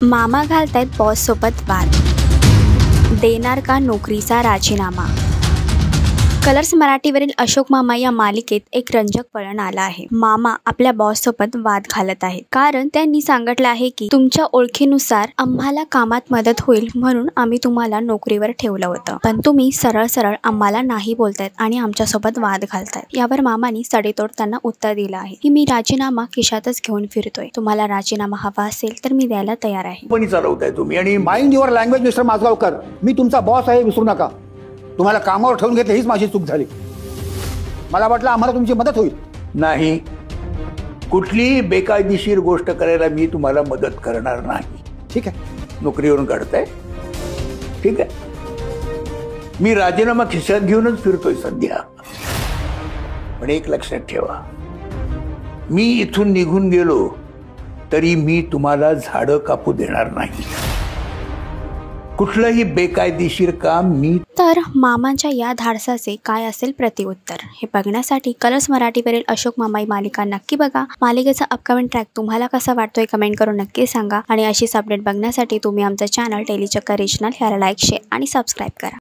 मामा घालतायत बॉस सोबत वाद, देणार का नोकरीचा राजीनामा। कलर्स मराठीवरील अशोक मामा या मालिकेत एक रंजक वळण आला आहे। मामा आपल्या बॉस सोबत वाद घालत आहेत, कारण त्यांनी सांगितलं आहे की तुमच्या ओळखीनुसार आम्हाला कामात मदत होईल म्हणून आम्ही तुम्हाला नोकरीवर ठेवलं होतं, पण तुम्ही सरळ सरळ आम्हाला नाही बोलतायत आणि आमच्या सोबत वाद घालतायत। यावर मामानी सडेतोड त्यांना उत्तर दिलं आहे की मी राजीनामा खिशातच घेऊन फिरतोय, तुम्हाला राजीनामा हवा असेल तर मी द्यायला तयार आहे। पण चालवताय तुम्ही आणि mind your language mister Majgaonkar, मी तुमचा बॉस आहे विसरू नका। तुम्हाला कामावर ठेवून घेतलं हीच माझी चूक झाली। मला वाटलं आम्हाला तुमची मदत होईल। नाही, कुठलीही बेकायदेशीर गोष्ट करायला मी तुम्हाला मदत करणार नाही। ठीक आहे, नोकरीवरून काढताय, ठीक आहे, मी राजीनामा खिशात घेऊनच फिरतोय सध्या। पण एक लक्षात ठेवा, मी इथून निघून गेलो तरी मी तुम्हाला झाडं कापू देणार नाही। कुठलंही बेकायदेशीर काम मी तर मामांच्या या धाडसाचे काय असेल प्रतिउत्तर हे बघण्यासाठी कलर्स मराठीवरील अशोक मामा ही मालिका नक्की बघा। मालिकेचा अपकमिंग ट्रॅक तुम्हाला कसा वाटतोय कमेंट करून नक्की सांगा आणि अशीच अपडेट बघण्यासाठी तुम्ही आमचं चॅनल डेली चक्कर रिजनल ह्याला लाईक, शेअर आणि सबस्क्राईब करा।